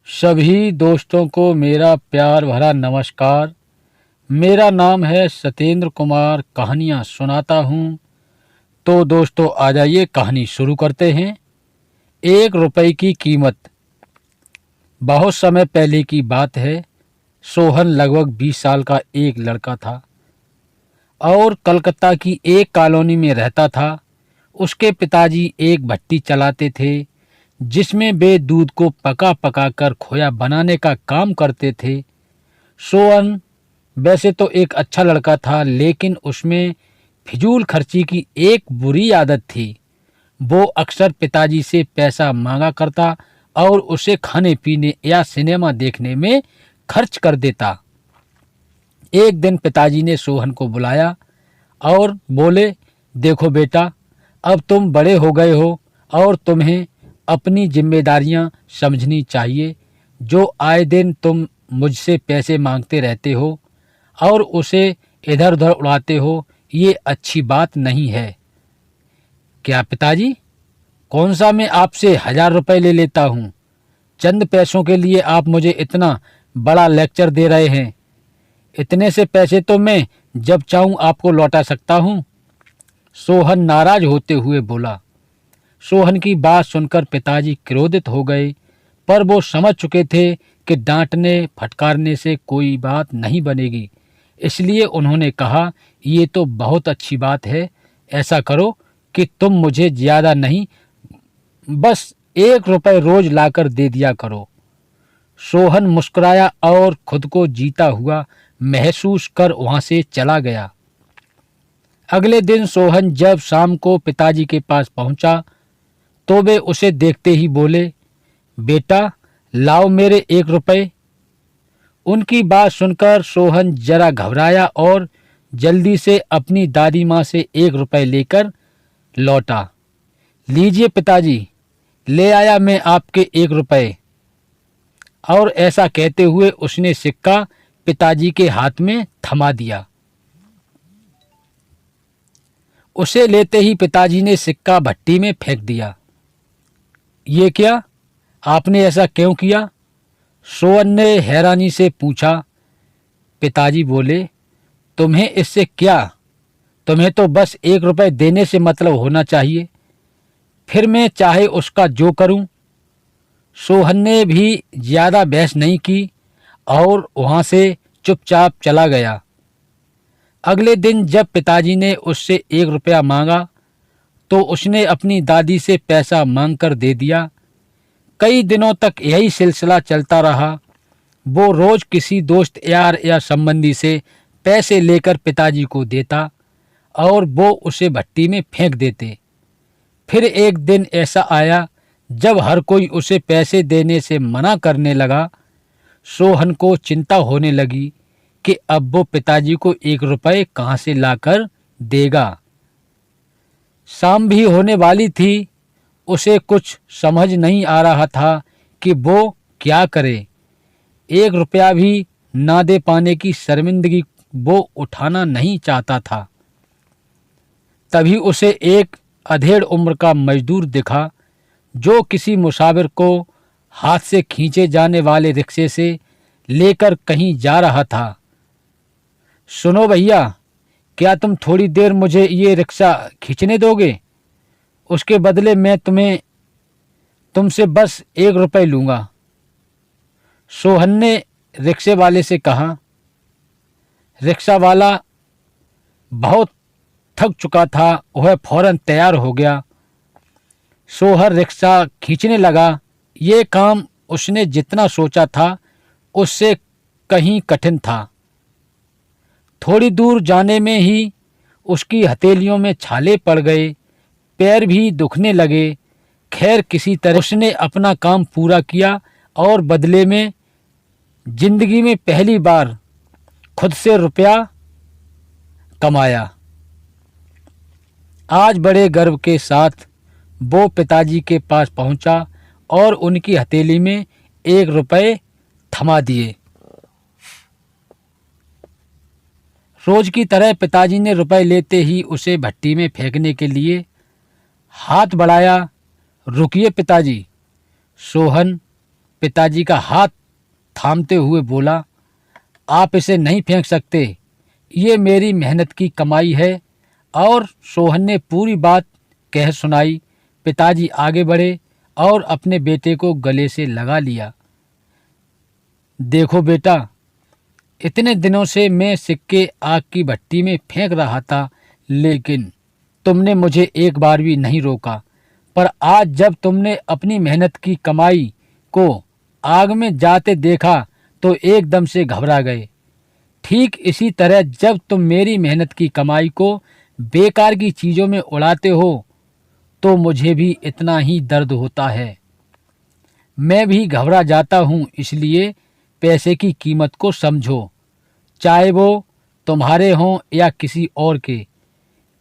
सभी दोस्तों को मेरा प्यार भरा नमस्कार। मेरा नाम है सत्येंद्र कुमार, कहानियाँ सुनाता हूँ। तो दोस्तों आ जाइए, कहानी शुरू करते हैं। 1 रुपये की कीमत। बहुत समय पहले की बात है। सोहन लगभग 20 साल का एक लड़का था और कलकत्ता की एक कॉलोनी में रहता था। उसके पिताजी एक भट्टी चलाते थे जिसमें वे दूध को पका पका कर खोया बनाने का काम करते थे। सोहन वैसे तो एक अच्छा लड़का था, लेकिन उसमें फिजूल खर्ची की एक बुरी आदत थी। वो अक्सर पिताजी से पैसा मांगा करता और उसे खाने पीने या सिनेमा देखने में खर्च कर देता। एक दिन पिताजी ने सोहन को बुलाया और बोले, देखो बेटा, अब तुम बड़े हो गए हो और तुम्हें अपनी जिम्मेदारियां समझनी चाहिए। जो आए दिन तुम मुझसे पैसे मांगते रहते हो और उसे इधर उधर उड़ाते हो, ये अच्छी बात नहीं है। क्या पिताजी, कौन सा मैं आपसे 1000 रुपये ले लेता हूँ? चंद पैसों के लिए आप मुझे इतना बड़ा लेक्चर दे रहे हैं। इतने से पैसे तो मैं जब चाहूँ आपको लौटा सकता हूँ। सोहन नाराज होते हुए बोला। सोहन की बात सुनकर पिताजी क्रोधित हो गए, पर वो समझ चुके थे कि डांटने फटकारने से कोई बात नहीं बनेगी। इसलिए उन्होंने कहा, ये तो बहुत अच्छी बात है। ऐसा करो कि तुम मुझे ज़्यादा नहीं, बस 1 रुपये रोज लाकर दे दिया करो। सोहन मुस्कुराया और खुद को जीता हुआ महसूस कर वहां से चला गया। अगले दिन सोहन जब शाम को पिताजी के पास पहुंचा तो वे उसे देखते ही बोले, बेटा लाओ मेरे 1 रुपये। उनकी बात सुनकर सोहन जरा घबराया और जल्दी से अपनी दादी माँ से 1 रुपये लेकर लौटा। लीजिए पिताजी, ले आया मैं आपके 1 रुपये। और ऐसा कहते हुए उसने सिक्का पिताजी के हाथ में थमा दिया। उसे लेते ही पिताजी ने सिक्का भट्टी में फेंक दिया। ये क्या, आपने ऐसा क्यों किया? सोहन ने हैरानी से पूछा। पिताजी बोले, तुम्हें इससे क्या? तुम्हें तो बस 1 रुपये देने से मतलब होना चाहिए, फिर मैं चाहे उसका जो करूं। सोहन ने भी ज़्यादा बहस नहीं की और वहां से चुपचाप चला गया। अगले दिन जब पिताजी ने उससे 1 रुपया मांगा तो उसने अपनी दादी से पैसा मांगकर दे दिया। कई दिनों तक यही सिलसिला चलता रहा। वो रोज किसी दोस्त यार या संबंधी से पैसे लेकर पिताजी को देता और वो उसे भट्टी में फेंक देते। फिर एक दिन ऐसा आया जब हर कोई उसे पैसे देने से मना करने लगा। सोहन को चिंता होने लगी कि अब वो पिताजी को 1 रुपये कहाँ से लाकर देगा। शाम भी होने वाली थी। उसे कुछ समझ नहीं आ रहा था कि वो क्या करे। 1 रुपया भी ना दे पाने की शर्मिंदगी वो उठाना नहीं चाहता था। तभी उसे एक अधेड़ उम्र का मजदूर दिखा जो किसी मुसाफिर को हाथ से खींचे जाने वाले रिक्शे से लेकर कहीं जा रहा था। सुनो भैया, क्या तुम थोड़ी देर मुझे ये रिक्शा खींचने दोगे? उसके बदले मैं तुमसे बस 1 रुपये लूँगा। सोहन ने रिक्शे वाले से कहा। रिक्शा वाला बहुत थक चुका था, वह फौरन तैयार हो गया। सोहन रिक्शा खींचने लगा। ये काम उसने जितना सोचा था उससे कहीं कठिन था। थोड़ी दूर जाने में ही उसकी हथेलियों में छाले पड़ गए, पैर भी दुखने लगे। खैर किसी तरह उसने अपना काम पूरा किया और बदले में जिंदगी में पहली बार खुद से रुपया कमाया। आज बड़े गर्व के साथ वो पिताजी के पास पहुंचा और उनकी हथेली में 1 रुपये थमा दिए। रोज की तरह पिताजी ने रुपए लेते ही उसे भट्टी में फेंकने के लिए हाथ बढ़ाया। रुकिए पिताजी। सोहन पिताजी का हाथ थामते हुए बोला, आप इसे नहीं फेंक सकते, ये मेरी मेहनत की कमाई है। और सोहन ने पूरी बात कह सुनाई। पिताजी आगे बढ़े और अपने बेटे को गले से लगा लिया। देखो बेटा, इतने दिनों से मैं सिक्के आग की भट्टी में फेंक रहा था, लेकिन तुमने मुझे एक बार भी नहीं रोका। पर आज जब तुमने अपनी मेहनत की कमाई को आग में जाते देखा तो एकदम से घबरा गए। ठीक इसी तरह जब तुम मेरी मेहनत की कमाई को बेकार की चीज़ों में उड़ाते हो तो मुझे भी इतना ही दर्द होता है। मैं भी घबरा जाता हूँ। इसलिए पैसे की कीमत को समझो, चाहे वो तुम्हारे हों या किसी और के।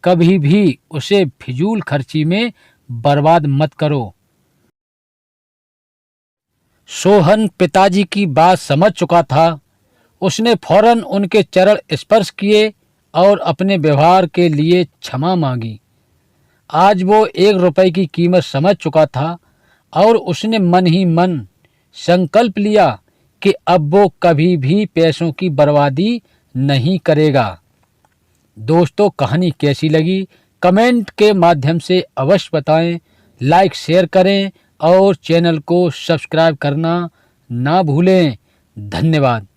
कभी भी उसे फिजूल खर्ची में बर्बाद मत करो। सोहन पिताजी की बात समझ चुका था। उसने फौरन उनके चरण स्पर्श किए और अपने व्यवहार के लिए क्षमा मांगी। आज वो 1 रुपए की कीमत समझ चुका था और उसने मन ही मन संकल्प लिया कि अब वो कभी भी पैसों की बर्बादी नहीं करेगा। दोस्तों, कहानी कैसी लगी कमेंट के माध्यम से अवश्य बताएं। लाइक शेयर करें और चैनल को सब्सक्राइब करना ना भूलें। धन्यवाद।